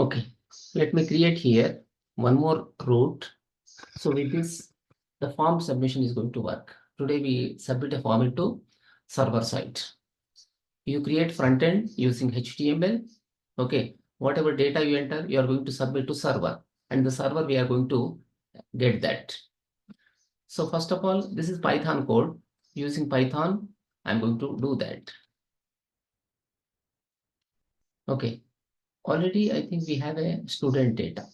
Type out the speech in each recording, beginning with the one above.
Okay, let me create here one more route. So with this, the form submission is going to work. Today we submit a form into server side. You create front end using HTML. Okay, whatever data you enter, you are going to submit to server, and the server we are going to get that. So first of all, this is Python code. Using Python, I'm going to do that. Okay, already I think we have a student data.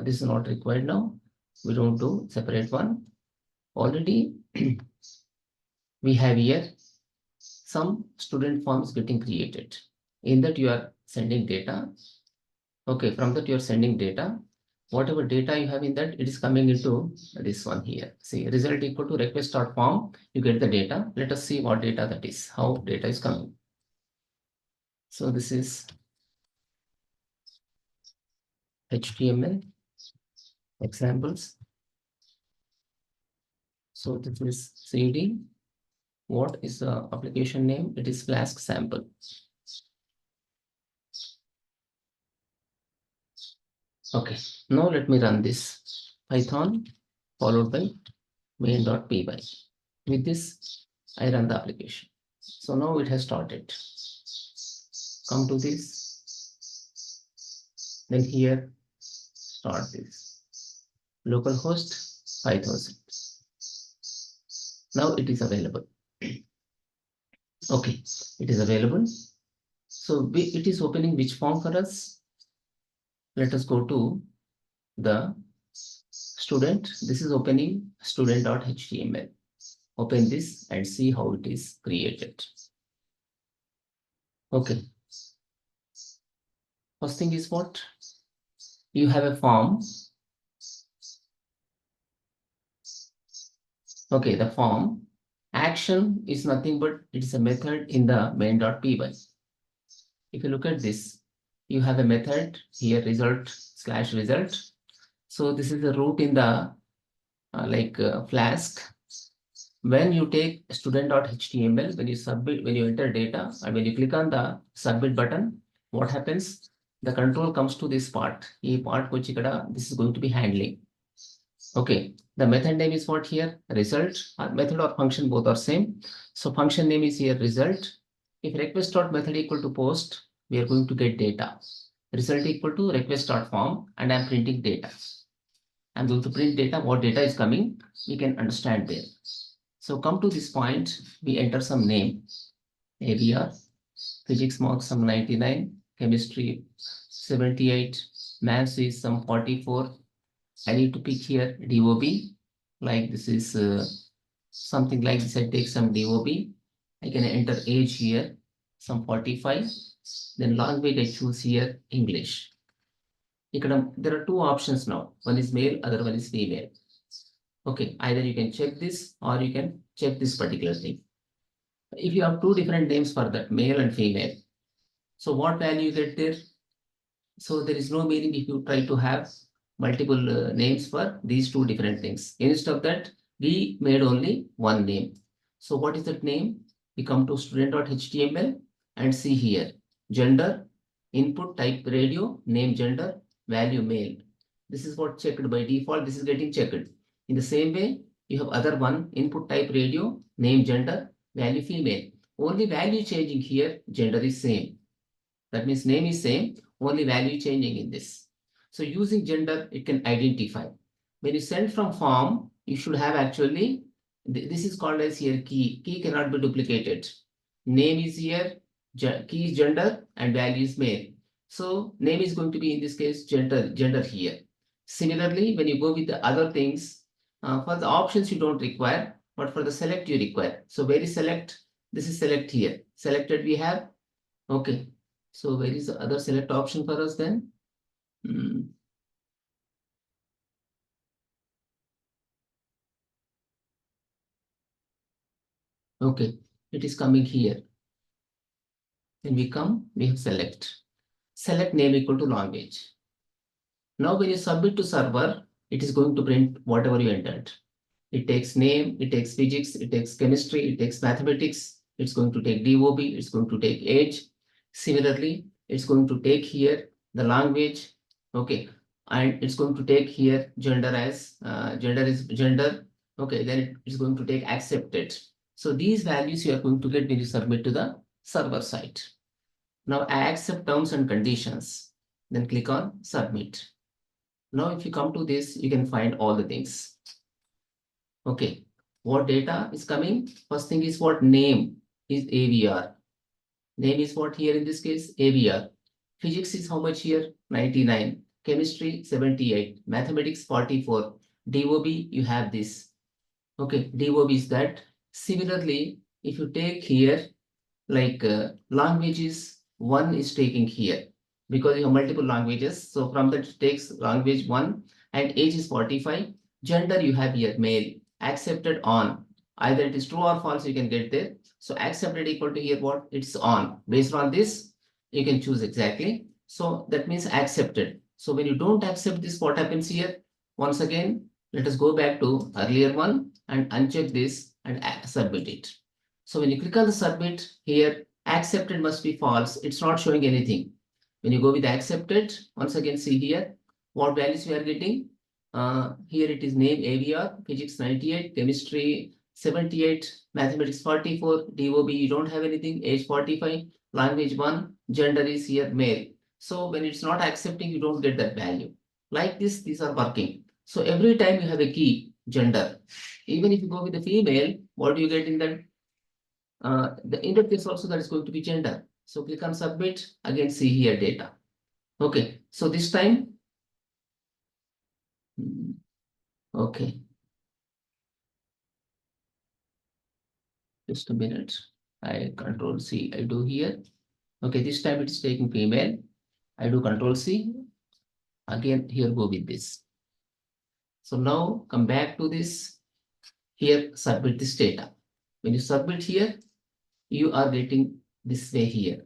This is not required now. We don't do separate one. Already we have here some student forms getting created. In that you are sending data. Okay, from that you are sending data. Whatever data you have in that, it is coming into this one here. See, result equal to request.form. You get the data. Let us see what data that is, how data is coming. So this is HTML examples. So this is CD. What is the application name? It is Flask sample. Okay, now let me run this Python followed by main.py. With this, I run the application. So now it has started. Come to this. Then here, start this. Localhost 5000. Now it is available. Okay, it is available. So it is opening which form for us? Let us go to the student. This is opening student.html. Open this and see how it is created. Okay. First thing is what? You have a form. Okay, the form action is nothing but it is a method in the main.py. If you look at this, you have a method here, result/result. So this is the root in the Flask. When you take student.html, when you submit, when you enter data, and when you click on the submit button, what happens? The control comes to this part. This is going to be handling. Okay, the method name is what here? Result. Method or function both are same. So function name is here result. If request.method equal to post, we are going to get data. Result equal to request.form, and I'm printing data. I'm going to print data. What data is coming, we can understand there. So come to this point, we enter some name, ABR, physics marks some 99, chemistry 78, maths is some 44. I need to pick here DOB, like this is something like this. I take some DOB. I can enter age here, some 45. Then language I choose here English. There are two options now. One is male, other one is female. Okay, either you can check this or you can check this particular thing. If you have two different names for that, male and female, so what value you get there? So there is no meaning if you try to have multiple names for these two different things. Instead of that, we made only one name. So what is that name? We come to student.html and see here, gender, input type radio, name gender, value male. This is what checked by default. This is getting checked. In the same way, you have other one, input type radio, name gender, value female. Only value changing here, gender is same. That means name is same, only value changing in this. So using gender, it can identify. When you send from form, you should have actually, this is called as here key. Key cannot be duplicated. Name is here, key is gender, and value is male. So name is going to be in this case gender here. Similarly, when you go with the other things, for the options you don't require, but for the select you require. So where is select? This is select here. Selected we have. Okay. So where is the other select option for us then? Okay, it is coming here. When we come, we have select. Select name equal to language. Now when you submit to server, it is going to print whatever you entered. It takes name, it takes physics, it takes chemistry, it takes mathematics. It's going to take DOB, it's going to take age. Similarly, it's going to take here the language, okay, and it's going to take here gender as gender is gender, okay, then it is going to take accepted. So these values you are going to get when you submit to the server side. Now I accept terms and conditions, then click on submit. Now if you come to this, you can find all the things. Okay, what data is coming? First thing is what name is AVR. Name is what here in this case? AVR. Physics is how much here? 99. Chemistry 78. Mathematics 44. DOB you have this. Okay, DOB is that. Similarly, if you take here like languages, one is taking here because you have multiple languages. So from that it takes language one and age is 45. Gender you have here male. Accepted on. Either it is true or false, you can get there. So accepted equal to here what? It's on. Based on this, you can choose exactly. So that means accepted. So when you don't accept this, what happens here? Once again, let us go back to earlier one and uncheck this and submit it. So when you click on the submit here, accepted must be false. It's not showing anything. When you go with accepted, once again see here what values we are getting. Here it is name AVR, physics 98, chemistry 78, mathematics 44, DOB you don't have anything, age 45, language 1, gender is here male. So when it's not accepting, you don't get that value. Like this, these are working. So every time you have a key gender. Even if you go with the female, what do you get in that? The interface also that is going to be gender. So click on submit, again see here data. Okay, so this time, okay, just a minute. I control C, I do here. Okay, this time it is taking female. I do control C. Again, here go with this. So now come back to this. Here, submit this data. When you submit here, you are getting this way here.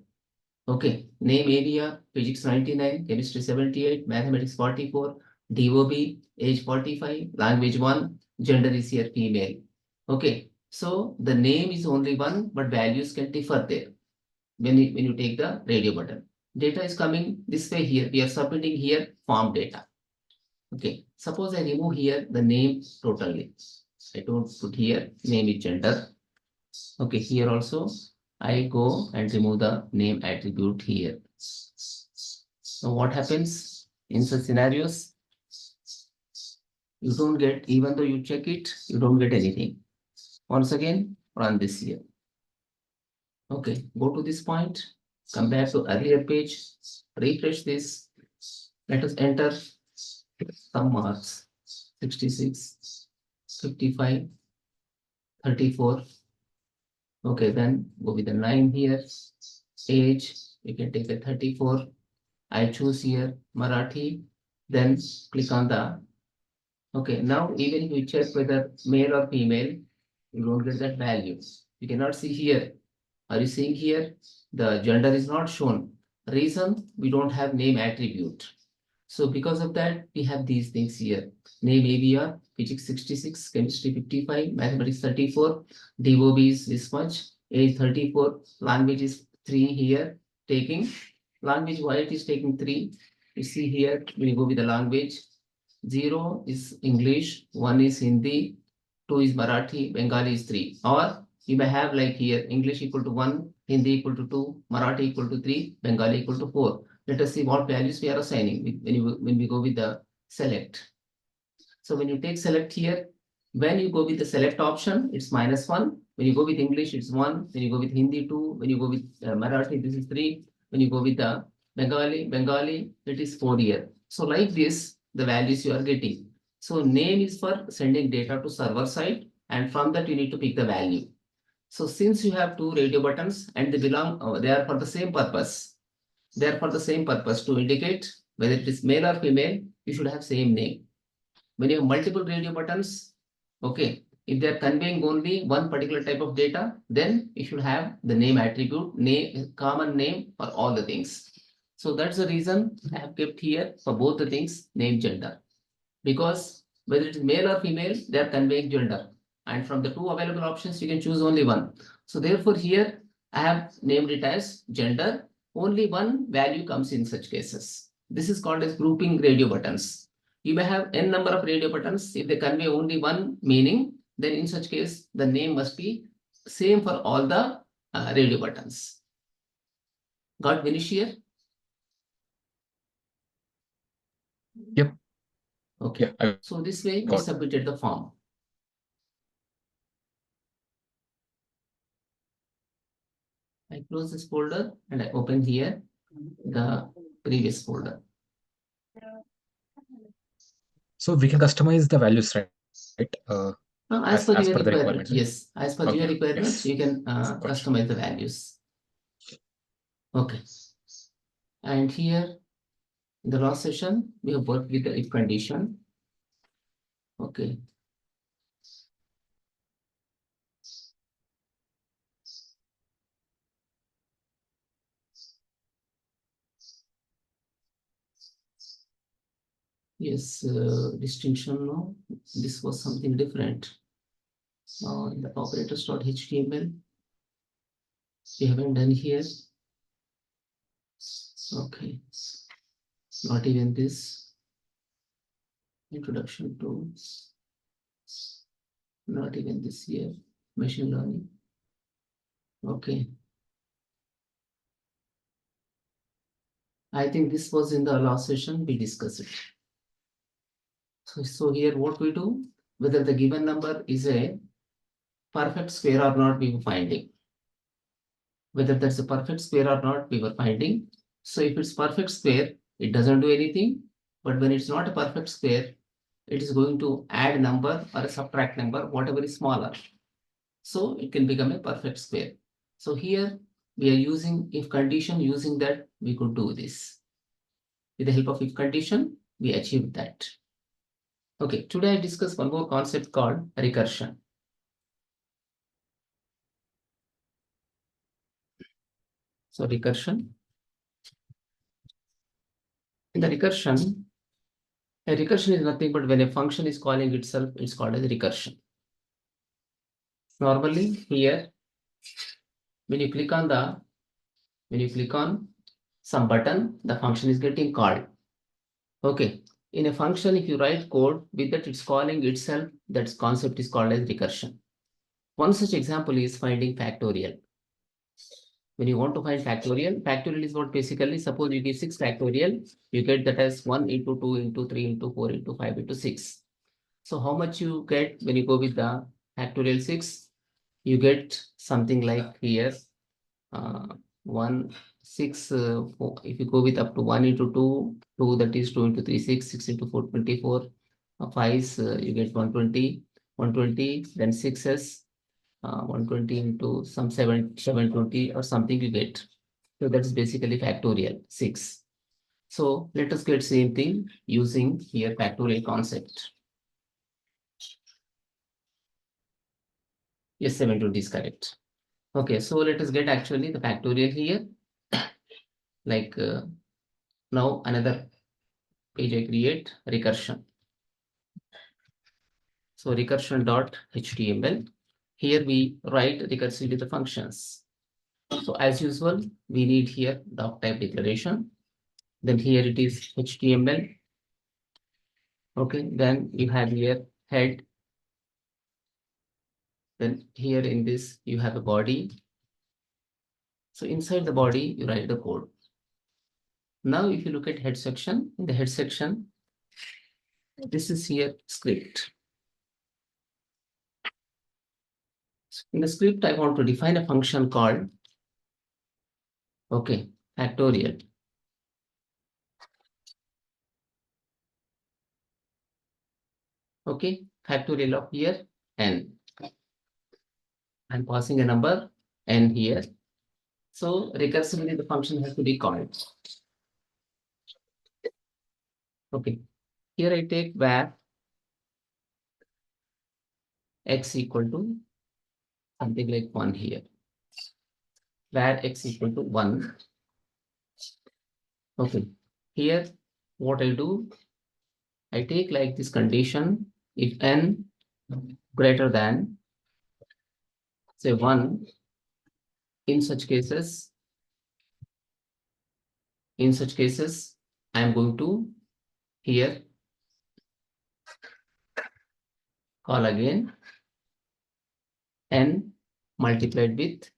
Okay, name area, physics 99, chemistry 78, mathematics 44, DOB, age 45, language 1, gender is here female. Okay, so the name is only one, but values can differ there when you take the radio button. Data is coming this way here. We are submitting here form data. Okay, suppose I remove here the name totally. I don't put here name is gender. Okay, here also I go and remove the name attribute here. So what happens in such scenarios? You don't get, even though you check it, you don't get anything. Once again, run this here. Okay, go to this point, come back to earlier page, refresh this. Let us enter some marks. 66, 55, 34. Okay, then go with the 9 here. Age, you can take the 34. I choose here Marathi. Then click on the. Okay, now even if you check whether male or female, you don't get that value. You cannot see here. Are you seeing here? The gender is not shown. Reason, we don't have name attribute. So because of that, we have these things here. Name ABR, physics 66, chemistry 55, mathematics 34, DOB is this much, age 34, language is 3 here, taking. Language white is taking 3. You see here, we go with the language. 0 is English, 1 is Hindi, 2 is Marathi, Bengali is 3. Or you may have like here, English equal to 1, Hindi equal to 2, Marathi equal to 3, Bengali equal to 4. Let us see what values we are assigning when we go with the select. So when you take select here, when you go with the select option, it's -1. When you go with English, it's 1. When you go with Hindi, 2. When you go with Marathi, this is 3. When you go with the Bengali, it is 4 here. So like this, the values you are getting. So name is for sending data to server side, and from that you need to pick the value. So since you have two radio buttons and they belong, they are for the same purpose. They are for the same purpose to indicate whether it is male or female, you should have same name. When you have multiple radio buttons, okay, if they are conveying only one particular type of data, then you should have the name attribute, name, common name for all the things. So that's the reason I have kept here for both the things, name, gender. Because whether it is male or female, they are conveying gender. And from the two available options, you can choose only one. So therefore here, I have named it as gender. Only one value comes in such cases. This is called as grouping radio buttons. You may have n number of radio buttons. If they convey only one meaning, then in such case, the name must be same for all the radio buttons. Got finish here? Yep. Okay. Yeah, So this way we got it. submitted the form. I close this folder and I open here the previous folder. So we can customize the values, right? As per your per the requirement, requirement, right? yes. As per your Okay, requirements, yes. you can Gotcha. customize the values. Okay. And here in the last session, we have worked with the if condition. Okay. Yes, distinction. No, this was something different. The operators.html we haven't done here. Okay, not even this. Introduction to, not even this here. Machine learning. Okay. I think this was in the last session, we discussed it. So here what we do, whether the given number is a perfect square or not, we were finding. Whether that's a perfect square or not, we were finding. So if it's perfect square, it doesn't do anything. But when it's not a perfect square, it is going to add number or a subtract number, whatever is smaller. So it can become a perfect square. So here we are using if condition, using that we could do this. With the help of if condition, we achieved that. Okay, today I discuss one more concept called recursion. So recursion. In the recursion, a recursion is nothing but when a function is calling itself, it's called as recursion. Normally here, when you click on some button, the function is getting called. Okay. In a function, if you write code with that, it's calling itself, that concept is called as recursion. One such example is finding factorial. When you want to find factorial is what basically, suppose you give 6 factorial, you get that as 1 into 2 into 3 into 4 into 5 into 6. So how much you get when you go with the factorial 6? You get something like here, 1, 6, 4. If you go with up to 1 into 2, 2 that is 2 into 3, 6, 6 into 4, 24, 5, you get 120, 120, then 6s, 120 into some 720 or something you get. So that is basically factorial 6. So let us get same thing using here factorial concept. Yes, 720 is correct. Okay, so let us get actually the factorial here. Like now another page I create recursion. So recursion.html. Here we write recursively the functions. So as usual, we need here doc type declaration. Then here it is HTML. Okay, then you have here head. Then here in this, you have a body. So inside the body, you write the code. Now, if you look at head section, in the head section, this is here script. In the script, I want to define a function called, okay, factorial. Okay, factorial of here n. I'm passing a number n here. So recursively, the function has to be called. Okay, here I take var x equal to something like 1 here. Var x equal to 1. Okay, here what I do, I take like this condition, if n greater than say 1, in such cases I am going to here call again n multiplied with,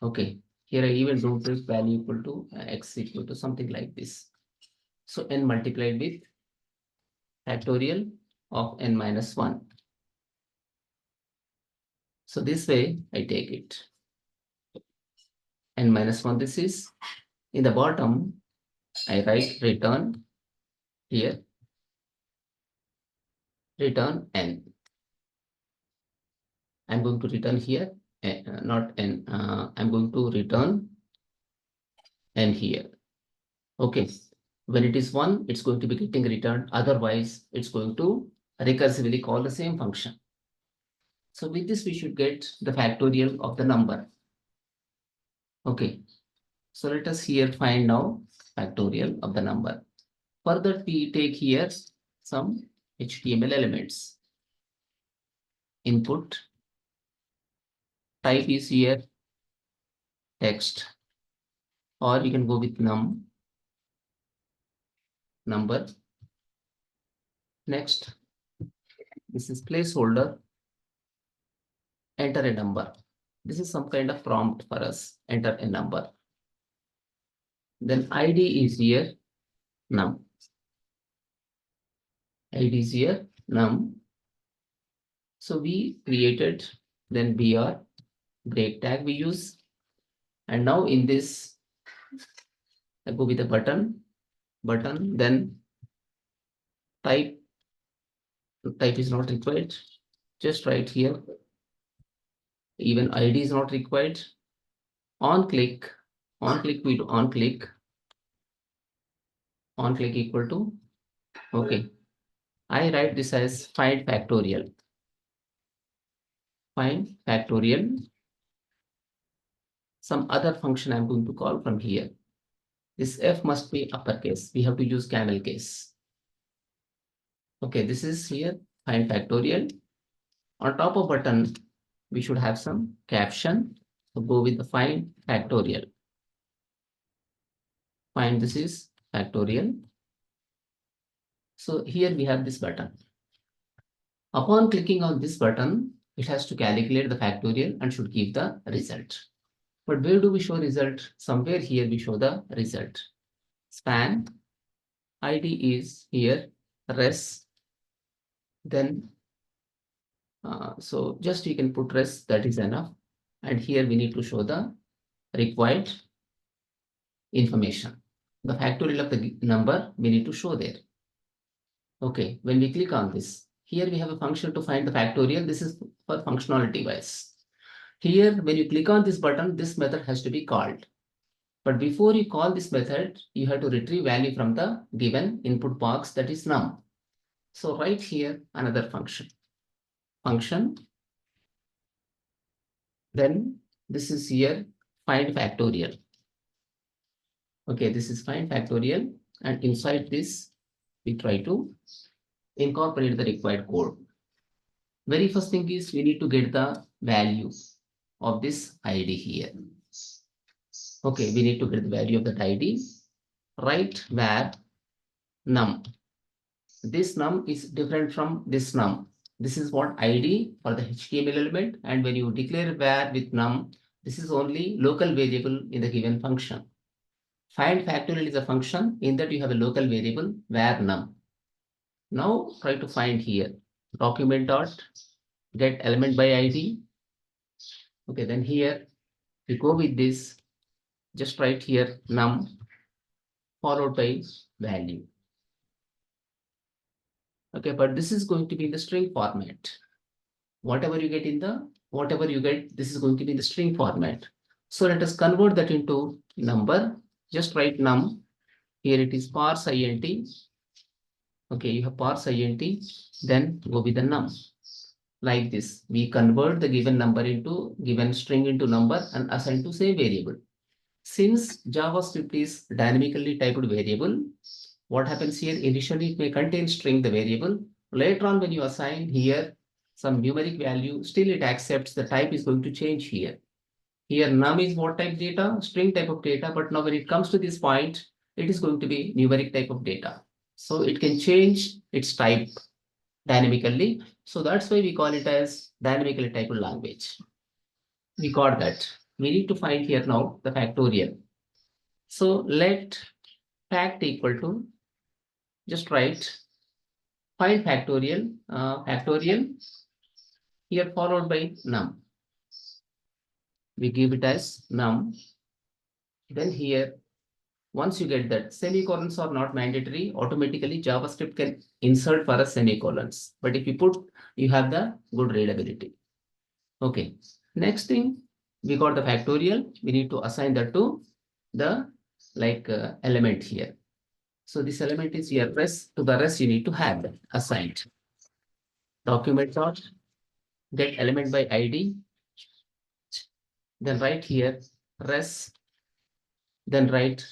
okay, here I even don't take value equal to x equal to something like this. So n multiplied with factorial of n minus 1. So this way I take it. N minus 1, this is in the bottom, I write return here, return n. I'm going to return here, not n, I'm going to return n here. Okay, when it is 1, it's going to be getting returned. Otherwise, it's going to recursively call the same function. So with this, we should get the factorial of the number. Okay, so let us here find now factorial of the number. Further, we take here some HTML elements. Input type is here text, or you can go with number. Next, this is placeholder, enter a number. This is some kind of prompt for us, enter a number. Then ID is here num. ID is here num. So we created, then br, break tag we use. And now in this, I go with a button, then type is not required. Just write here, even ID is not required. On click we do on click equal to, okay, I write this as find factorial. Find factorial. Some other function I'm going to call from here. This F must be uppercase. We have to use camel case. Okay, this is here find factorial. On top of button, we should have some caption. So go with the find factorial. Find, this is factorial. So here we have this button. Upon clicking on this button, it has to calculate the factorial and should give the result. But where do we show result? Somewhere here we show the result. Span ID is here res. Then so just you can put res, that is enough. And here we need to show the required information. The factorial of the number we need to show there. Okay, when we click on this, here we have a function to find the factorial. This is for functionality wise. Here, when you click on this button, this method has to be called. But before you call this method, you have to retrieve value from the given input box, that is num. So write here another function. Then this is here find factorial. Okay, this is find factorial, and inside this, we try to incorporate the required code. Very first thing is we need to get the value of this ID here. Okay, we need to get the value of that ID. Write var num. This num is different from this num. This is what ID for the HTML element, and when you declare var with num, this is only local variable in the given function. Find factorial is a function in that you have a local variable var num. Now try to find here document dot get element by ID. Okay, then here we go with this, just write here num followed by value. Okay, but this is going to be in the string format. Whatever you get, this is going to be in the string format. So let us convert that into number. Just write num. Here it is parse int. Okay, you have parse int, then go with the num. Like this, we convert the given number into given string into number and assign to same variable. Since JavaScript is dynamically typed variable, what happens here? Initially, it may contain string, the variable. Later on, when you assign here some numeric value, still it accepts the type is going to change here. Here, num is what type data? String type of data. But now when it comes to this point, it is going to be numeric type of data. So it can change its type dynamically. So that's why we call it as dynamically typed language. We got that. We need to find here now the factorial. So let fact equal to, just write, find factorial, factorial here followed by num. We give it as num. Then here, once you get that, semicolons are not mandatory. Automatically, JavaScript can insert for us semicolons. But if you put, you have the good readability. Okay. Next thing, we got the factorial. We need to assign that to the element here. So this element is here. Rest to the rest you need to have that assigned. Document dot get element by ID. Then write here res. Then write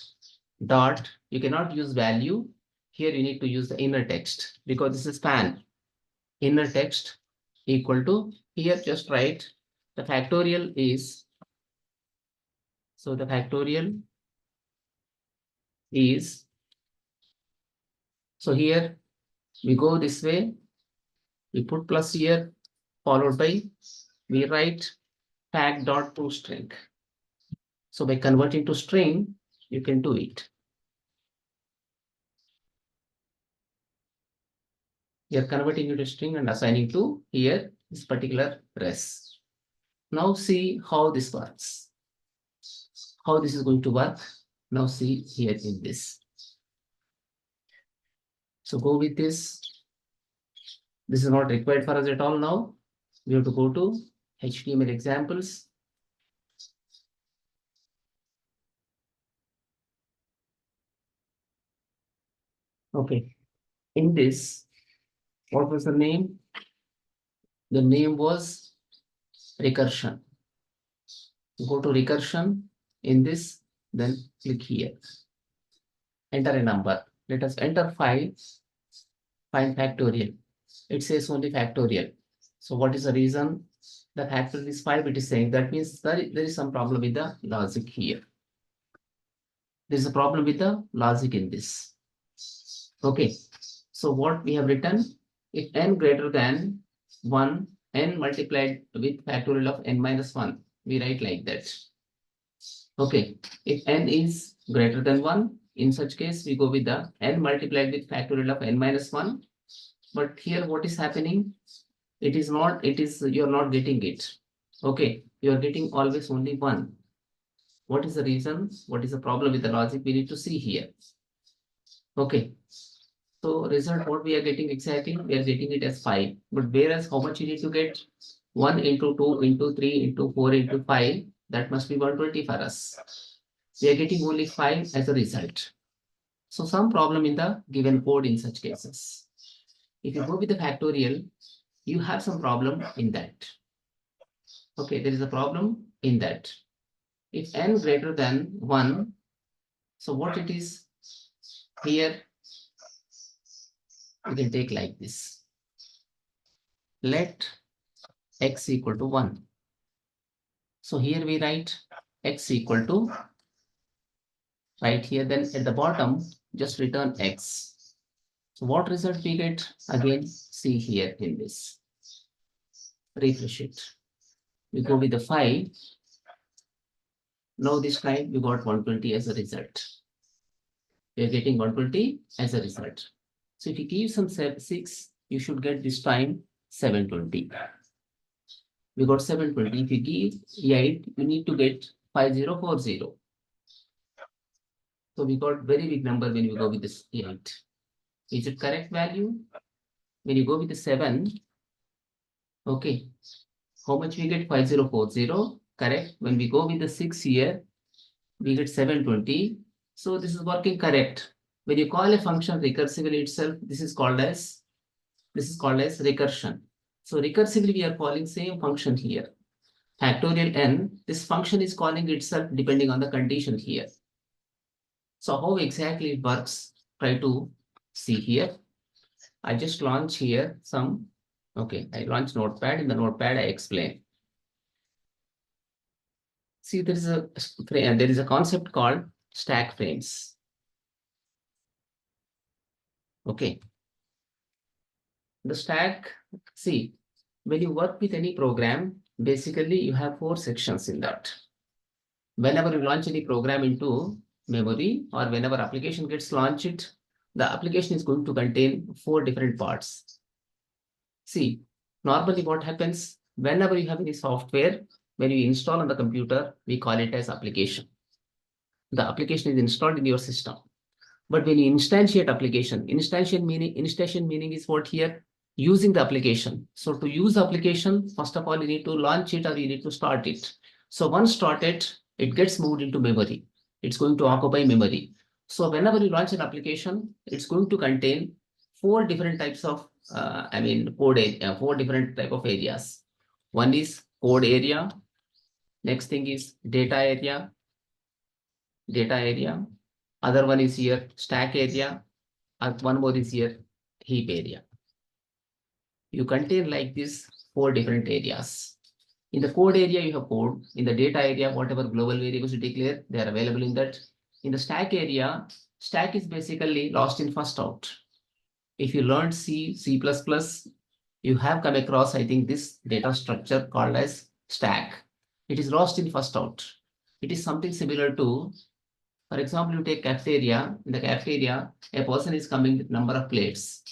dot. You cannot use value. Here you need to use the inner text because this is span. Inner text equal to, here just write the factorial is, so the factorial is, so here we go this way, we put plus here followed by, we write fact dot to string. So by converting to string, you can do it. You're converting it to string and assigning to here this particular res. Now see how this works. How this is going to work. Now see here in this. So go with this. This is not required for us at all now. We have to go to HTML examples. Okay. In this, what was the name? The name was recursion. Go to recursion in this, then click here. Enter a number. Let us enter 5. Find factorial. It says only factorial. So what is the reason? The factorial is 5. It is saying that means there is some problem with the logic here. There is a problem with the logic in this. Okay. So what we have written, if n greater than 1, n multiplied with factorial of n minus 1, we write like that. Okay. If n is greater than 1, in such case, we go with the n multiplied with factorial of n minus 1. But here what is happening? It is not, you're not getting it. Okay. You're getting always only 1. What is the reason? What is the problem with the logic? We need to see here. Okay. So result, what we are getting exactly? We are getting it as 5. But whereas how much you need to get? 1 into 2 into 3 into 4 into 5. That must be 120 for us. We are getting only 5 as a result. So some problem in the given code in such cases. If you go with the factorial, you have some problem in that. Okay, there is a problem in that. If n greater than 1, so what it is here, we can take like this. Let x equal to 1. So here we write x equal to, right here, then at the bottom, just return x. So what result we get? Again, see here in this. Refresh it. We go with the 5. Now this time we got 120 as a result. We are getting 120 as a result. So if you give some 6, you should get this time 720. We got 720. If you give 8, you need to get 5040. So we got very big number when we go with this 8. Is it correct value? When you go with the 7, okay. How much we get? 5040, correct. When we go with the 6 here, we get 720. So this is working correct. When you call a function recursively itself, this is called as recursion. So recursively we are calling same function here. Factorial n, this function is calling itself depending on the condition here. So how exactly it works? Try to see here. I just launch here some, okay, I launch Notepad. In the Notepad, I explain. See, there is a concept called stack frames. Okay. The stack, see, when you work with any program, basically you have 4 sections in that. Whenever you launch any program into memory or whenever application gets launched, the application is going to contain 4 different parts. See, normally what happens whenever you have any software, when you install on the computer, we call it as application. The application is installed in your system. But when you instantiate application, instantiation meaning is what here? Using the application. So to use the application, first of all, you need to launch it or you need to start it. So once started, it gets moved into memory. It's going to occupy memory. So whenever you launch an application, it's going to contain 4 different types of, code, 4 different type of areas. One is code area. Next thing is data area. Other one is here stack area, and one more is here heap area. You contain like this 4 different areas. In the code area, you have code. In the data area, whatever global variables you declare, they are available in that. In the stack area, stack is basically lost in first out. If you learned C, C++, you have come across, I think, this data structure called as stack. It is lost in first out. It is something similar to, for example, you take cafeteria. In the cafeteria, a person is coming with number of plates.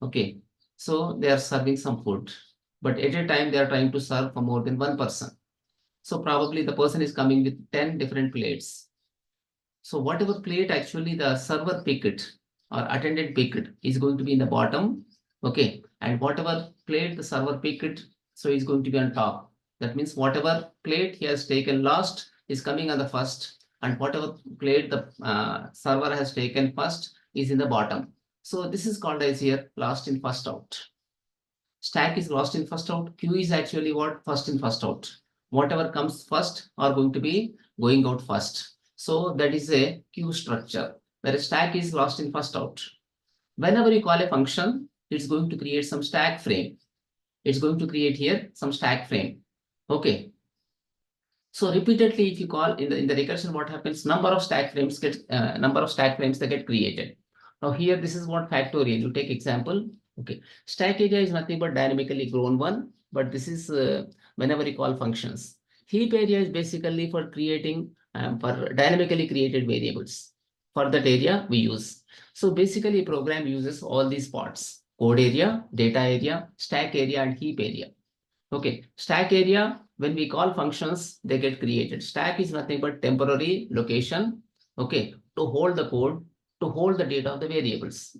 Okay, so they are serving some food, but at a time they are trying to serve for more than one person. So probably the person is coming with 10 different plates. So whatever plate actually the server picked or attendant picked is going to be in the bottom. Okay, and whatever plate the server picked, so is going to be on top. That means whatever plate he has taken last is coming on the first, and whatever plate the server has taken first is in the bottom. So this is called as here last in first out. Stack is lost in first out. Queue is actually what? First in first out. Whatever comes first are going to be going out first. So that is a queue structure, whereas stack is lost in first out. Whenever you call a function, it's going to create some stack frame. It's going to create here some stack frame. Okay. So repeatedly, if you call in the recursion, what happens? Number of stack frames that get created. Now here, this is what factorial. You take example. Okay, stack area is nothing but dynamically grown one, but this is whenever you call functions. Heap area is basically for creating for dynamically created variables. For that area we use. So basically, program uses all these parts: code area, data area, stack area, and heap area. Okay, stack area, when we call functions, they get created. Stack is nothing but temporary location, okay, to hold the code, to hold the data of the variables.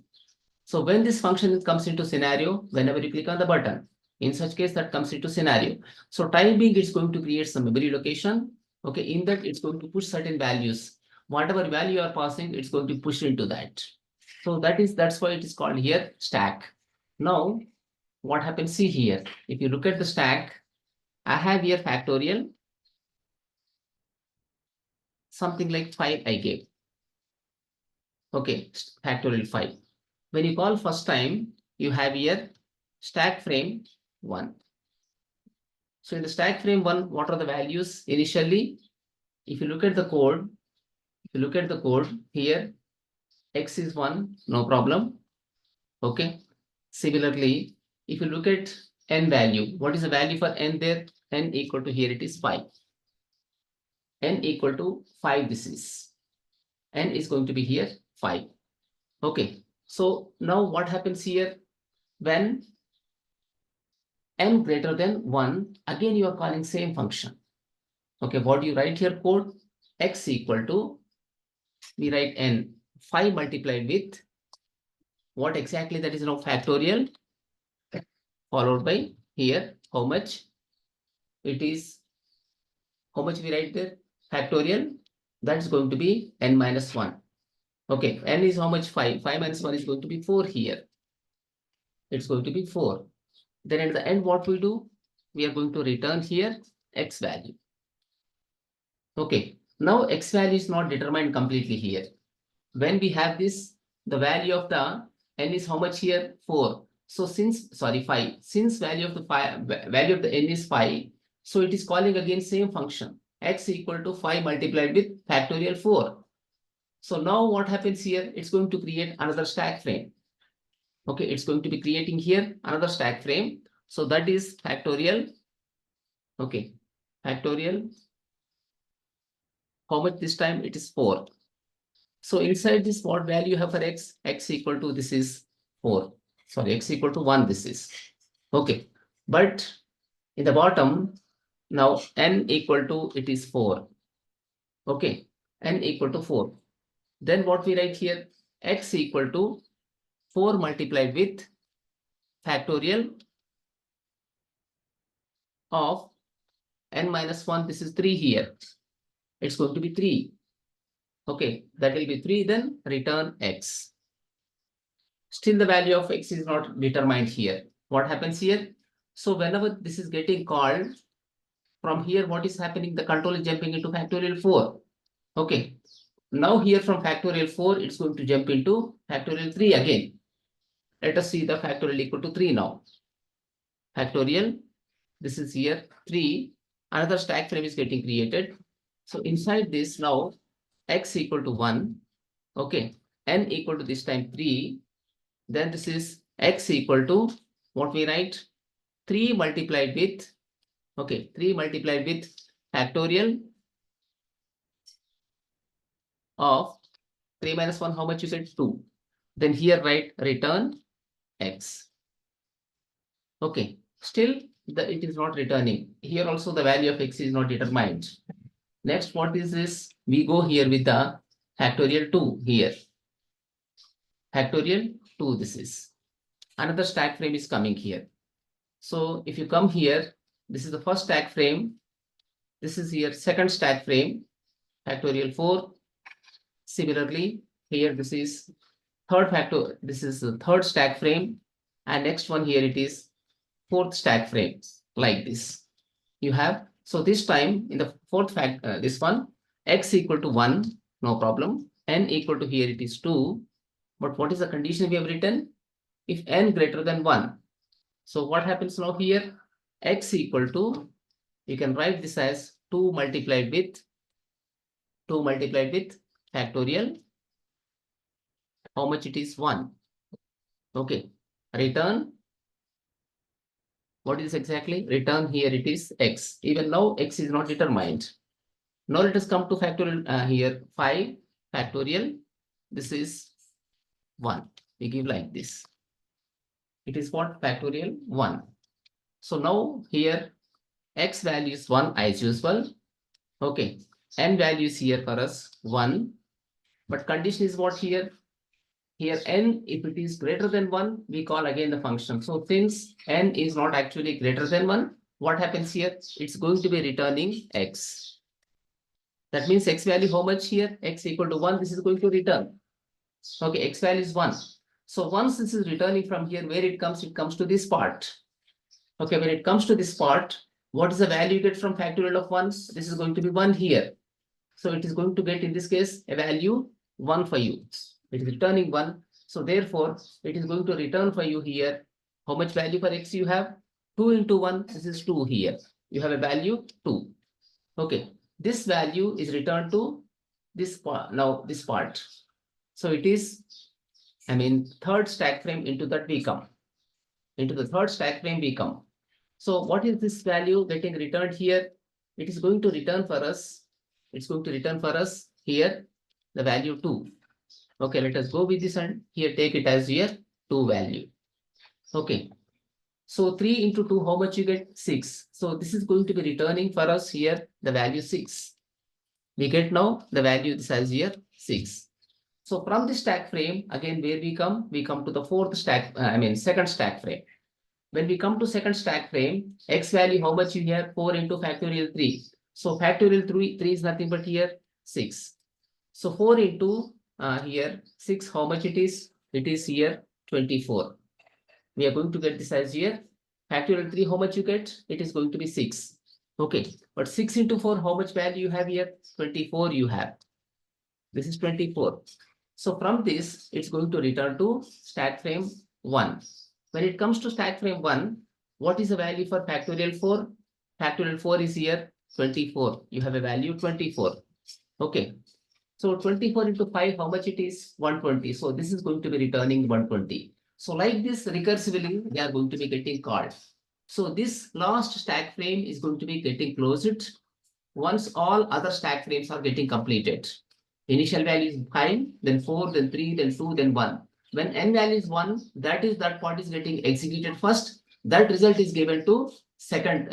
So when this function comes into scenario, whenever you click on the button, in such case that comes into scenario. So time being, it's going to create some memory location. Okay, in that it's going to push certain values. Whatever value you are passing, it's going to push into that. So that's why it is called here stack. Now, what happens? See here, if you look at the stack, I have here factorial, something like 5 I gave. Okay, factorial 5. When you call first time, you have here stack frame 1. So in the stack frame 1, what are the values initially? If you look at the code, here, x is 1, no problem. Okay. Similarly, if you look at n value, what is the value for n there? N equal to, here it is 5. N equal to 5, this is. N is going to be here 5. Okay. So now what happens here? When n greater than 1, again you are calling same function. Okay, what do you write here? Code x equal to, we write n, 5 multiplied with what exactly? That is now factorial, followed by here how much? It is, how much we write there? Factorial, that's going to be n minus 1. Okay, n is how much? 5. 5 minus 1 is going to be 4 here. It's going to be 4. Then at the end, what we do? We are going to return here x value. Okay, now x value is not determined completely here. When we have this, the value of the n is how much here? 4. So 5. Since value of the n is 5, so it is calling again same function, x equal to 5 multiplied with factorial 4. So now what happens here? It's going to create another stack frame. Okay, it's going to be creating here another stack frame. So that is factorial. Okay, factorial. How much this time? It is 4. So inside this, what value you have for x? X equal to, this is 4. Sorry, x equal to 1, this is. Okay, but in the bottom, now n equal to, it is 4. Okay, n equal to 4. Then what we write here? X equal to 4 multiplied with factorial of n minus 1. This is 3 here. It's going to be 3. Okay, that will be 3. Then return x. Still the value of x is not determined here. What happens here? So whenever this is getting called, from here what is happening? The control is jumping into factorial 4. Okay. Now here from factorial 4, it's going to jump into factorial 3 again. Let us see the factorial equal to 3 now. Factorial, this is here 3. Another stack frame is getting created. So inside this now, x equal to 1. Okay. N equal to this time 3. Then this is x equal to what we write? 3 multiplied with, okay, 3 multiplied with factorial of 3 minus 1. How much you said? 2. Then here write return x. Okay, still it is not returning. Here also the value of x is not determined. Next, what is this? We go here with the factorial 2 here. Factorial 2, this is. Another stack frame is coming here. So if you come here, this is the first stack frame. This is here second stack frame, factorial 4. Similarly, here this is third factor. This is the third stack frame. And next one here it is fourth stack frame, like this. You have, so this time in the fourth this one, x equal to 1, no problem. N equal to, here it is 2. But what is the condition we have written? If n greater than 1. So what happens now here? X equal to, you can write this as 2 multiplied with factorial. How much it is? 1. Okay. Return. What is exactly? Return here it is x. Even now x is not determined. Now let us come to factorial here 5 factorial. This is 1. We give like this. It is what? Factorial 1. So now here x value is 1 as usual. Okay. N value is here for us 1. But condition is what here? Here n, if it is greater than 1, we call again the function. So since n is not actually greater than 1, what happens here? It's going to be returning x. That means x value how much here? X equal to 1, this is going to return. Okay, x value is 1. So once this is returning from here, where it comes to this part. Okay, when it comes to this part, what is the value you get from factorial of 1? This is going to be 1 here. So it is going to get, in this case, a value 1 for you. It is returning 1. So therefore, it is going to return for you here. How much value for x you have? 2 into 1. This is 2 here. You have a value 2. Okay. This value is returned to this part. Now this part. So it is, third stack frame, into that we come. Into the third stack frame we come. So what is this value getting returned here? It is going to return for us. It's going to return for us here the value 2. Okay, let us go with this and here take it as here 2 value. Okay. So 3 into 2, how much you get? 6. So this is going to be returning for us here the value 6. We get now the value this as here 6. So from this stack frame, again where we come? We come to the second stack frame. When we come to second stack frame, x value how much you have? 4 into factorial 3. So factorial 3 is nothing but here 6. So 4 into here 6, how much it is? It is here 24. We are going to get this as here factorial 3. How much you get? It is going to be 6. Okay, but 6 into 4, how much value you have here? 24 you have. This is 24. So from this, it's going to return to stack frame 1. When it comes to stack frame 1, what is the value for factorial 4? Factorial 4 is here 24. You have a value 24. Okay. So 24 into 5, how much it is? 120. So this is going to be returning 120. So like this recursively, they are going to be getting called. So this last stack frame is going to be getting closed once all other stack frames are getting completed. Initial value is 5, then 4, then 3, then 2, then 1. When n value is 1, that part is getting executed first. That result is given to second,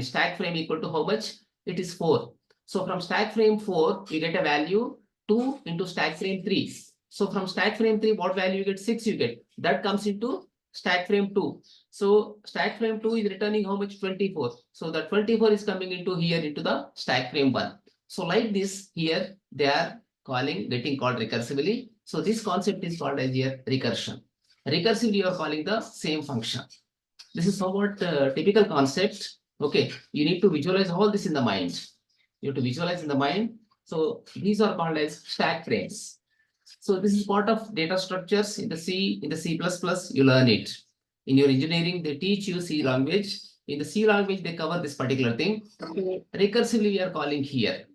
stack frame equal to how much? It is 4. So from stack frame 4, you get a value 2 into stack frame 3. So from stack frame 3, what value you get? 6 you get. That comes into stack frame 2. So stack frame 2 is returning how much? 24. So the 24 is coming into here into the stack frame 1. So like this here, they are getting called recursively. So this concept is called as here recursion. Recursively, you are calling the same function. This is somewhat typical concept. Okay, you need to visualize all this in the mind. You have to visualize in the mind. So these are called as stack frames. So this is part of data structures in the C, you learn it. In your engineering, they teach you C language. In the C language, they cover this particular thing. Recursively, we are calling here.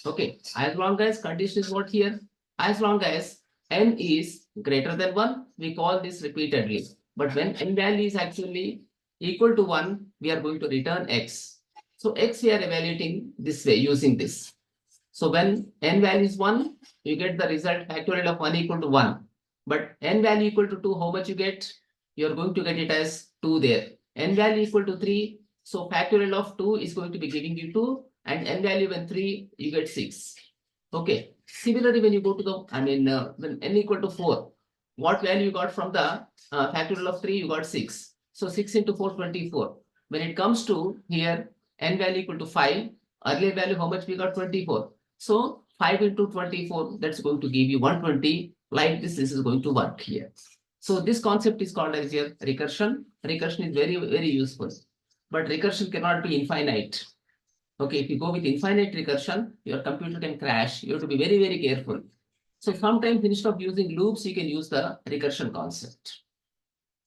Okay, as long as condition is what here, as long as n is greater than 1, we call this repeatedly. But when n value is actually equal to 1, we are going to return x. So x we are evaluating this way using this. So when n value is 1, you get the result factorial of 1 equal to 1. But n value equal to 2, how much you get? You are going to get it as 2 there. N value equal to 3, so factorial of 2 is going to be giving you 2, and n value when 3, you get 6. Okay. Similarly, when you go to the, when n equal to 4, what value you got from the factorial of 3, you got 6. So 6 into 4, 24. When it comes to here, n value equal to 5, earlier value, how much we got? 24. So 5 into 24, that's going to give you 120. Like this is going to work here. So this concept is called as your recursion. Recursion is very, very useful. But recursion cannot be infinite. Okay, if you go with infinite recursion, your computer can crash. You have to be very, very careful. So sometimes instead of using loops, you can use the recursion concept.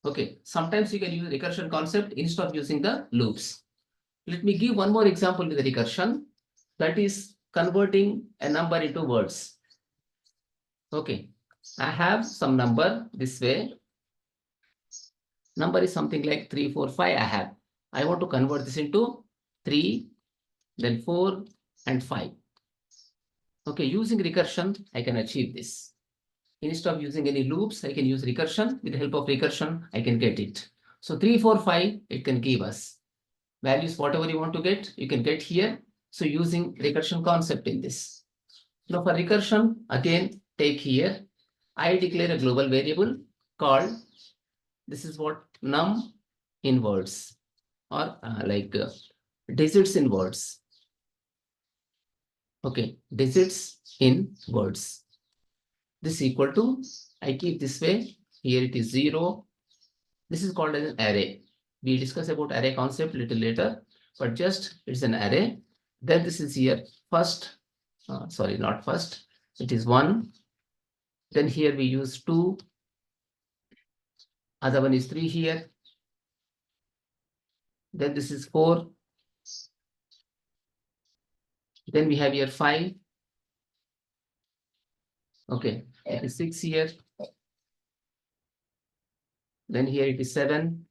Okay, sometimes you can use recursion concept instead of using the loops. Let me give one more example with the recursion. That is converting a number into words. Okay, I have some number this way. Number is something like 3, 4, 5 I have. I want to convert this into 3, then 4 and 5. Okay, using recursion, I can achieve this. Instead of using any loops, I can use recursion. With the help of recursion, I can get it. So 3, 4, 5, it can give us values, whatever you want to get, you can get here. So using recursion concept in this. Now for recursion, again, take here. I declare a global variable called, this is what num in words or digits in words. Okay, digits in words. This is equal to, I keep this way, here it is 0. This is called as an array. We discuss about array concept little later, but just it's an array. Then this is here first, sorry, not first, it is 1. Then here we use 2. Other one is 3 here. Then this is 4. Then we have here 5. Okay, it is 6 here. Then here it is 7.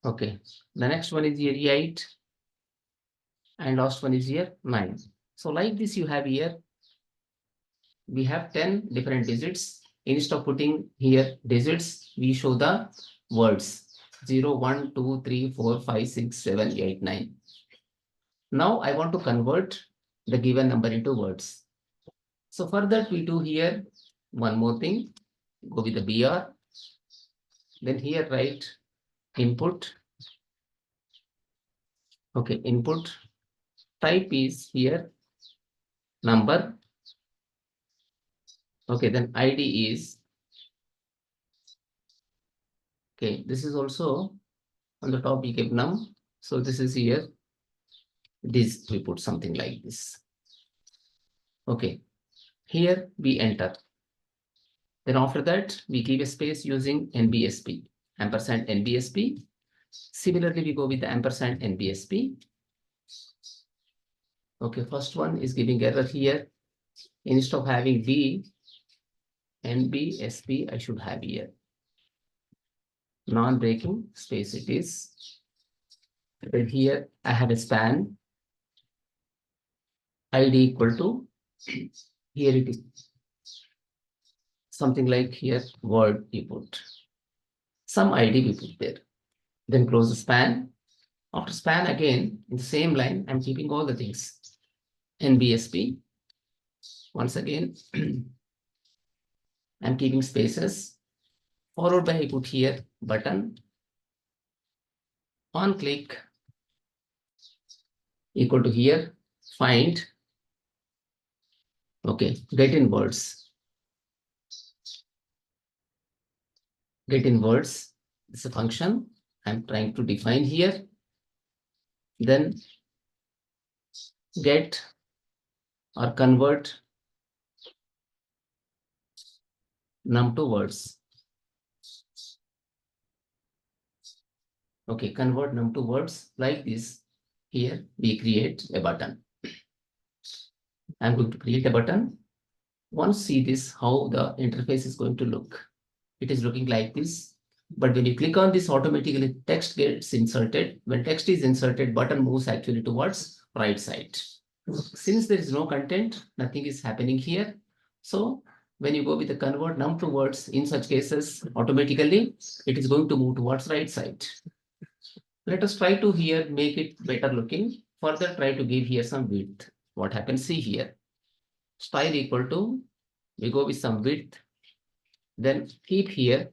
Okay, the next one is here 8. And last one is here 9. So like this you have here, we have 10 different digits. Instead of putting here digits, we show the words 0, 1, 2, 3, 4, 5, 6, 7, 8, 9. Now I want to convert the given number into words. So for that we do here one more thing, go with the BR. Then here write input. Okay, input type is here number. Okay, then ID is, okay, this is also on the top we give num. So this is here, this we put something like this. Okay, here we enter. Then after that, we give a space using NBSP, ampersand NBSP. Similarly, we go with the ampersand NBSP. Okay, first one is giving error here. Instead of having B, NBSP I should have here. Non-breaking space it is. Then here I have a span. ID equal to, here it is. Something like here, word you put. Some ID we put there. Then close the span. After span again, in the same line, I'm keeping all the things. NBSP. Once again, I'm keeping spaces. Followed by I put here button. On click equal to here, find. Okay, get in words. Get in words. It's a function I'm trying to define here. Then get or convert num to words. Okay, convert num to words like this. Here we create a button. I'm going to create a button. Once see this, how the interface is going to look. It is looking like this. But when you click on this, automatically text gets inserted. When text is inserted, button moves actually towards right side. Since there is no content, nothing is happening here. So when you go with the convert num to words, in such cases, automatically it is going to move towards right side. Let us try to here make it better looking. Further, try to give here some width. What happens? See here. Style equal to, we go with some width. Then keep here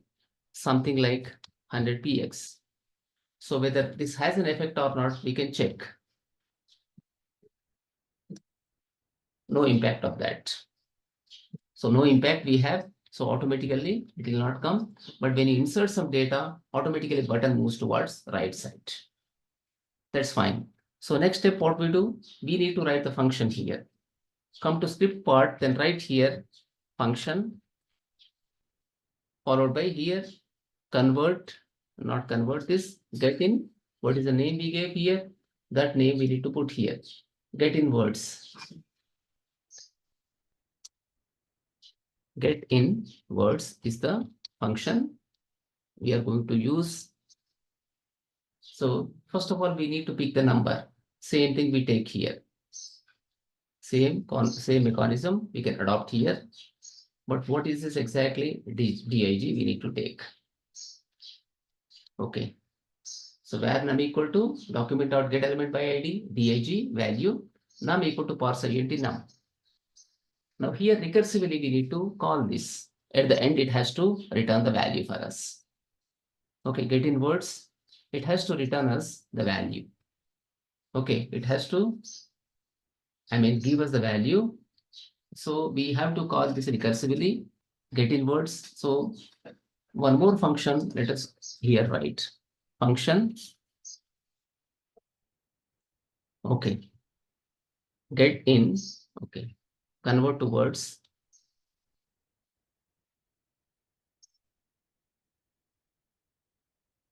something like 100 px. So whether this has an effect or not, we can check. No impact of that. So no impact we have. So automatically it will not come. But when you insert some data, automatically button moves towards right side. That's fine. So next step, what we do, we need to write the function here. Come to script part, then write here function, followed by here convert, not convert this, get in. What is the name we gave here? That name we need to put here. Get in words. Get in words is the function we are going to use. So first of all, we need to pick the number. Same thing we take here. Same mechanism we can adopt here. But what is this exactly? DIG we need to take. Okay. So where num equal to document.get element by ID, DIG value, num equal to parse int num. Now here recursively we need to call this. At the end, it has to return the value for us. Okay, get in words, it has to return us the value. Okay, it has to, give us the value. So we have to call this recursively, get in words. So one more function, let us here write function. Okay, get in, okay, convert to words.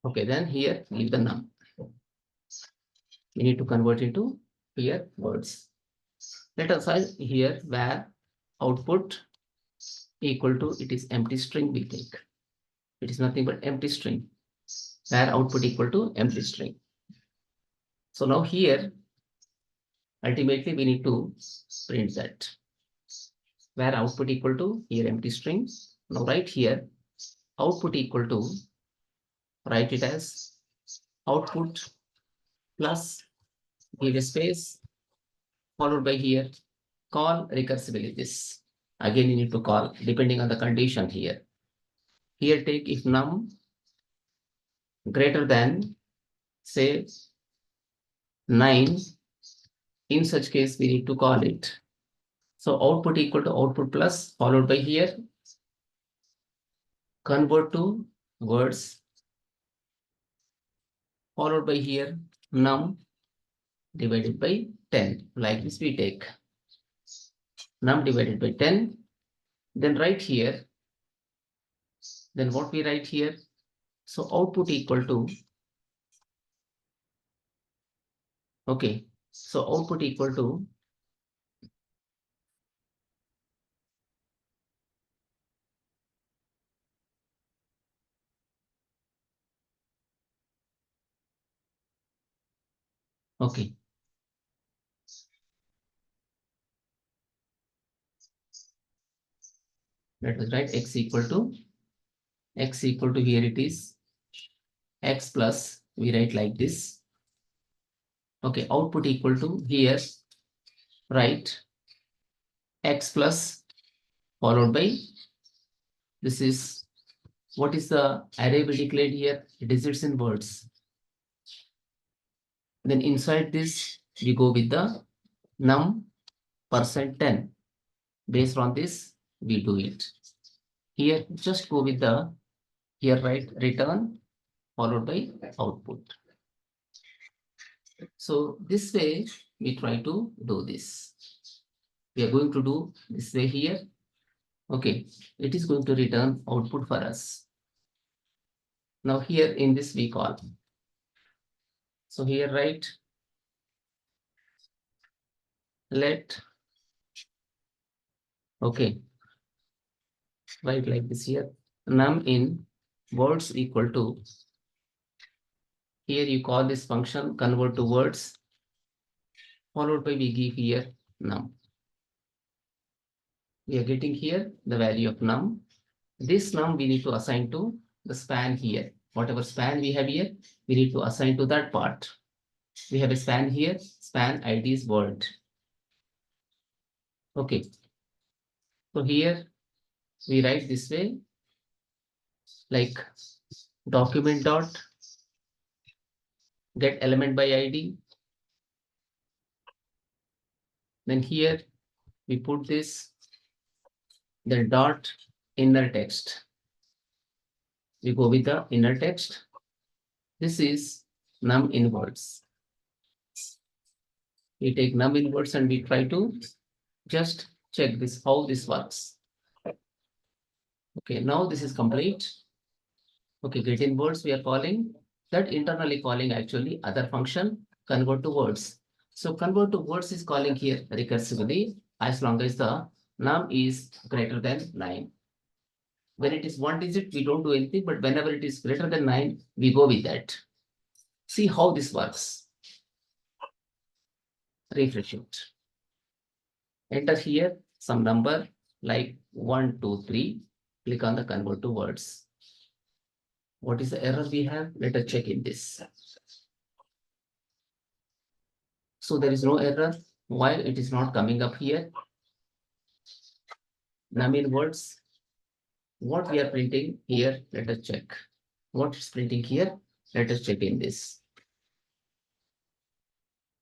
Okay, then here leave the num. We need to convert into here words. Let us say here where output equal to, it is empty string we take. It is nothing but empty string. Where output equal to empty string. So now here, ultimately we need to print that. Where output equal to here empty string. Now right here, output equal to, write it as output plus, give a space, followed by here, call recursively this. Again, you need to call depending on the condition here. Here take if num greater than say 9, in such case we need to call it. So output equal to output plus, followed by here convert to words, followed by here num divided by 10. Like this we take num divided by 10. Then write here, then what we write here, so output equal to, okay, so output equal to, Okay. Let us write x equal to here it is x plus, we write like this. Okay, output equal to here, write x plus followed by, this is, what is the array we declared here? Digits in words. Then inside this, we go with the num %10. Based on this, we do it. Here, just go with the, here write return followed by output. So this way, we try to do this. We are going to do this way here. Okay, it is going to return output for us. Now here in this we call. So here write let, okay, write like this here, num in words equal to, here you call this function convert to words, followed by we give here num. We are getting here the value of num. This num we need to assign to the span here. Whatever span we have here, we need to assign to that part. We have a span here, span ID is word. Okay. So here we write this way, like document dot get element by ID. Then here we put this, then dot inner text. We go with the inner text. This is num in words. We take num in words and we try to just check this, how this works. Okay, now this is complete. Okay, get in words we are calling, that internally calling actually other function convert to words. So convert to words is calling here recursively as long as the num is greater than 9. When it is 1 digit, we don't do anything, but whenever it is greater than 9, we go with that. See how this works. Refresh it. Enter here some number like 1, 2, 3. Click on the convert to words. What is the error we have? Let us check in this. So there is no error. Why it is not coming up here? Num in words. What we are printing here, let us check. What is printing here? Let us check in this.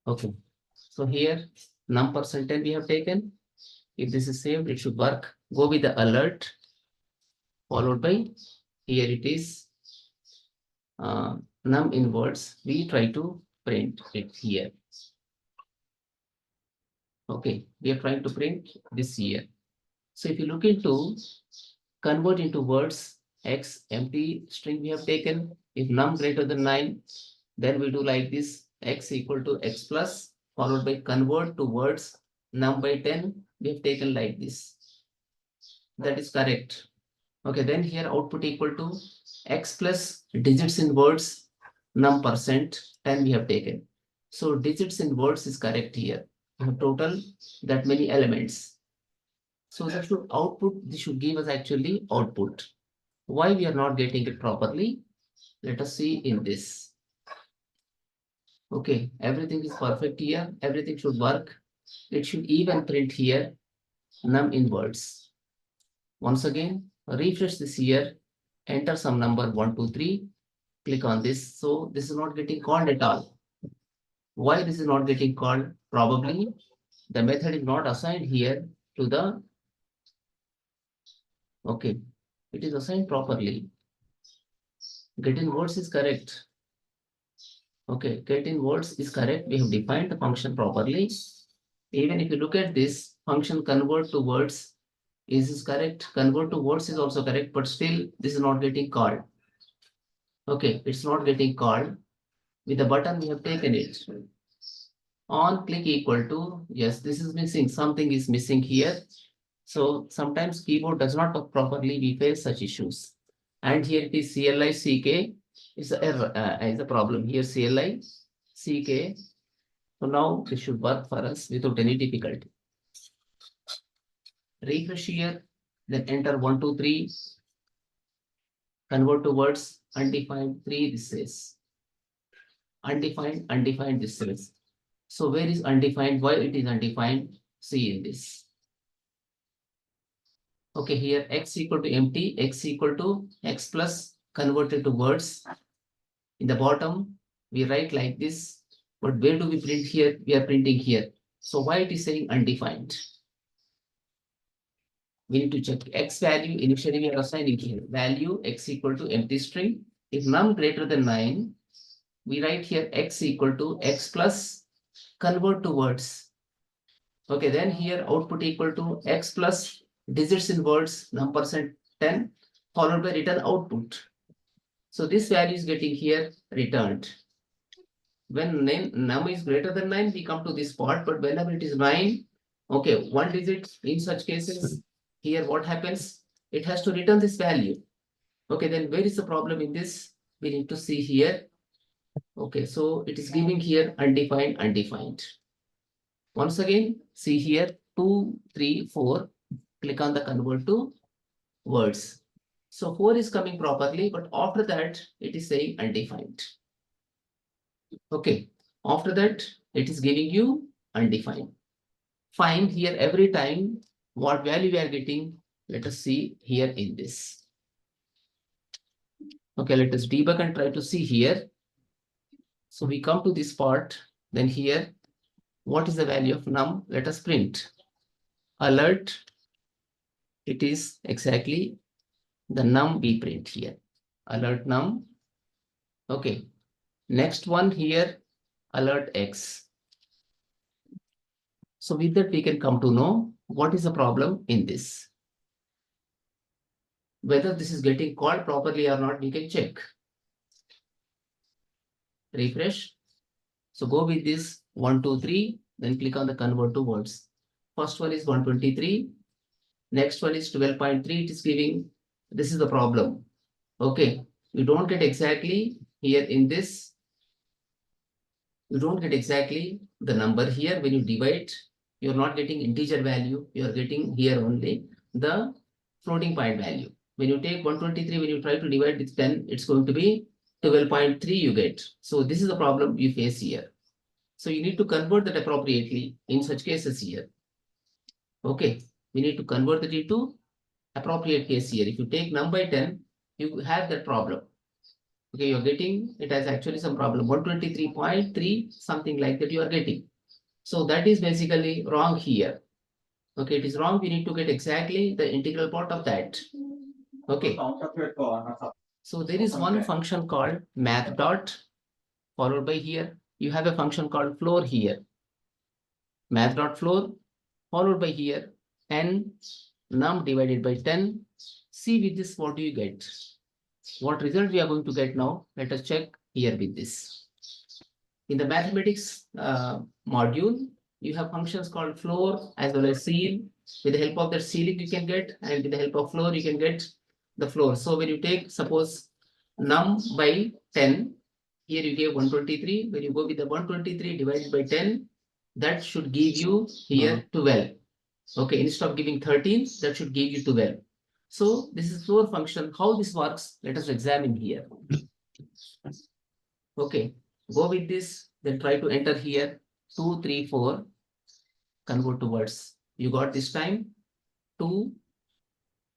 Okay. So here num %10 we have taken. If this is saved, it should work. Go with the alert followed by, here it is num in words. We try to print it here. Okay, we are trying to print this here. So if you look into convert into words, x empty string we have taken. If num greater than 9, then we do like this, x equal to x plus followed by convert to words num by 10. We have taken like this. That is correct. Okay, then here output equal to x plus digits in words num %10 we have taken. So digits in words is correct here. We have total that many elements. So that should output, this should give us actually output. Why we are not getting it properly? Let us see in this. Okay, everything is perfect here. Everything should work. It should even print here num in words. Once again, refresh this here, enter some number 1, 2, 3, click on this. So this is not getting called at all. Why this is not getting called? Probably the method is not assigned here to the, okay, it is assigned properly. Get in words is correct. Okay, get in words is correct. We have defined the function properly. Even if you look at this function convert to words is correct. Convert to words is also correct, but still this is not getting called. Okay, it's not getting called. With the button we have taken it. On click equal to, yes, this is missing. Something is missing here. So sometimes keyboard does not work properly. We face such issues. And here it is CLI CK is the error, is the problem. Here CLI CK So now this should work for us without any difficulty. Refresh here, then enter 1, 2, 3. Convert to words, undefined 3, this says. Undefined, this says. So where is undefined? Why it is undefined? See in this. Okay, here x equal to empty, x equal to x plus converted to words. In the bottom, we write like this. But where do we print here? We are printing here. So why it is saying undefined? We need to check x value. Initially, we are assigning here value x equal to empty string. If num greater than 9, we write here x equal to x plus convert to words. Okay, then here output equal to x plus digits in words num percent 10 followed by return output. So this value is getting here returned. When num is greater than 9, we come to this part, but whenever it is 9, okay, one digit in such cases, here what happens? It has to return this value. Okay, then where is the problem in this? We need to see here. Okay, so it is giving here undefined. Once again, see here 2, 3, 4. Click on the convert to words. So 4 is coming properly, but after that, it is saying undefined. Okay, after that, it is giving you undefined. Find here every time what value we are getting. Let us see here in this. Okay, let us debug and try to see here. So we come to this part, then here, what is the value of num? Let us print. Alert, it is exactly the num we print here. Alert num. Okay, next one here, alert x. So with that, we can come to know what is the problem in this. Whether this is getting called properly or not, we can check. Refresh. So go with this 1, 2, 3, then click on the convert to words. First one is 123. Next one is 12.3. It is giving, this is the problem. Okay, you don't get exactly here in this. You don't get exactly the number here when you divide. You're not getting integer value. You're getting here only the floating point value. When you take 123, when you try to divide with 10, it's going to be 12.3 you get. So this is the problem you face here. So you need to convert that appropriately in such cases here. Okay, we need to convert that into appropriate case here. If you take num by 10, you have that problem. Okay, you're getting, it has actually some problem, 123.3, something like that you are getting. So that is basically wrong here. Okay, it is wrong. We need to get exactly the integral part of that. Okay. So there is one function called math dot, followed by here. You have a function called floor here. Math dot floor, followed by here, n num divided by 10. See with this, what do you get? What result we are going to get now? Let us check here with this. In the mathematics module, you have functions called floor as well as ceil. With the help of that ceiling you can get, and with the help of floor you can get the floor. So when you take, suppose, num by 10, here you give 123. When you go with the 123 divided by 10, that should give you here 12. Okay, instead of giving 13, that should give you 12. So this is floor function. How this works, let us examine here. Okay, go with this, then try to enter here 2, 3, 4, convert to words. You got this time 2,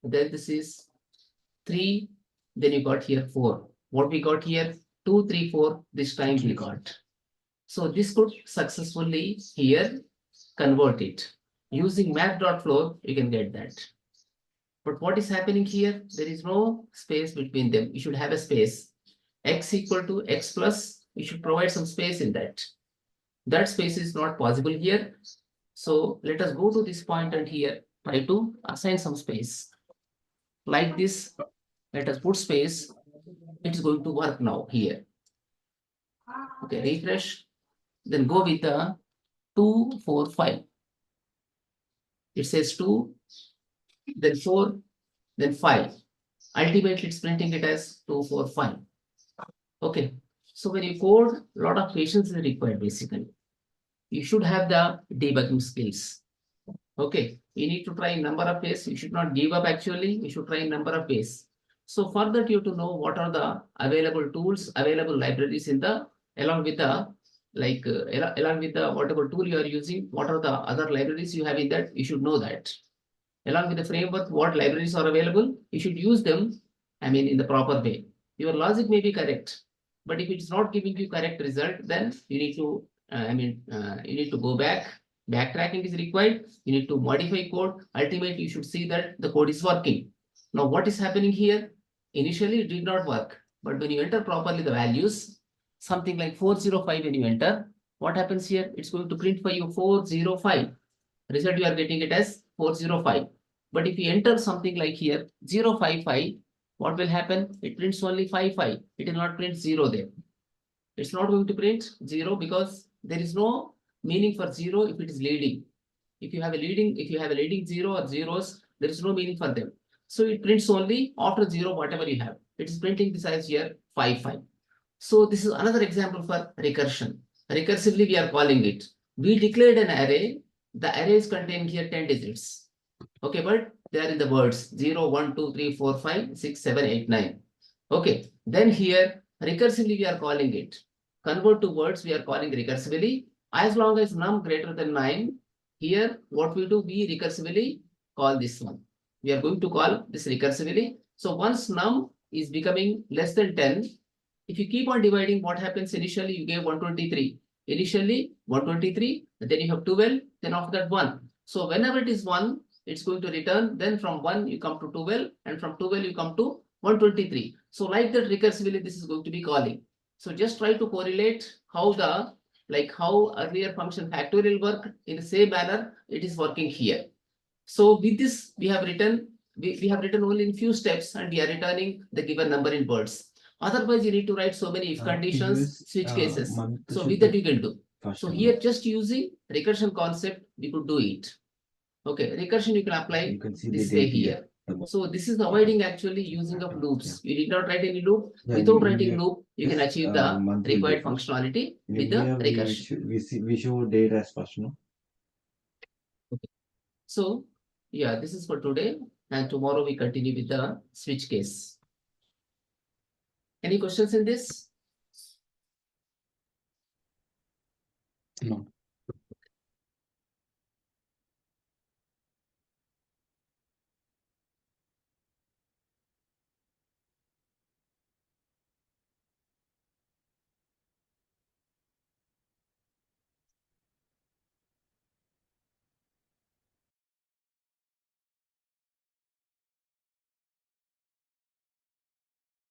then this is 3, then you got here 4. What we got here 2, 3, 4, this time we got. So this could successfully here convert it. Using math.floor, you can get that. But what is happening here? There is no space between them. You should have a space. X equal to x plus, you should provide some space in that. That space is not possible here. So let us go to this point and here try to assign some space. Like this, let us put space. It is going to work now here. Okay, refresh. Then go with the 2, 4, 5. It says 2, then 4, then 5. Ultimately, it's printing it as 2, 4, 5. Okay. So when you code, a lot of patience is required basically. you should have the debugging skills. Okay, you need to try number of ways. You should not give up actually. You should try number of ways. So for that, you have to know what are the available tools, available libraries in the, along with the, like, along with the whatever tool you are using, what are the other libraries you have in that, you should know that. Along with the framework, what libraries are available, you should use them, I mean, in the proper way. Your logic may be correct, but if it's not giving you correct result, then you need to, you need to go back. Backtracking is required. You need to modify code. Ultimately, you should see that the code is working. Now, what is happening here? Initially, it did not work, but when you enter properly the values, something like 405 when you enter, what happens here? It's going to print for you 405. Result you are getting it as 405. But if you enter something like here 055, what will happen? It prints only 55. It will not print 0 there. It's not going to print 0 because there is no meaning for 0 if it is leading. If you have a leading 0 or zeros, there is no meaning for them. So it prints only after 0 whatever you have. It is printing this as here 55. So this is another example for recursion. Recursively we are calling it. We declared an array. The array is containing here 10 digits. Okay, but they are in the words 0, 1, 2, 3, 4, 5, 6, 7, 8, 9. Okay, then here recursively we are calling it. Convert to words we are calling recursively. As long as num greater than 9, here what we do, we recursively call this one. We are going to call this recursively. So once num is becoming less than 10, if you keep on dividing, what happens? Initially you gave 123. Initially 123, then you have 12, then after that 1. So whenever it is 1, it's going to return. Then from 1 you come to 12, and from 12 you come to 123. So like that recursively this is going to be calling. So just try to correlate how the, like how earlier function factorial work, in the same manner it is working here. So with this we have written only in few steps, and we are returning the given number in words. Otherwise, you need to write so many if conditions, switch cases. So with that you can do. So here just using recursion concept, we could do it. Okay, recursion you can apply this way here. So this is avoiding actually using of loops. You did not write any loop. Without writing loop, you can achieve the required functionality with the recursion. We show data as first, no? Okay. So yeah, this is for today, and tomorrow we continue with the switch case. Any questions in this? No.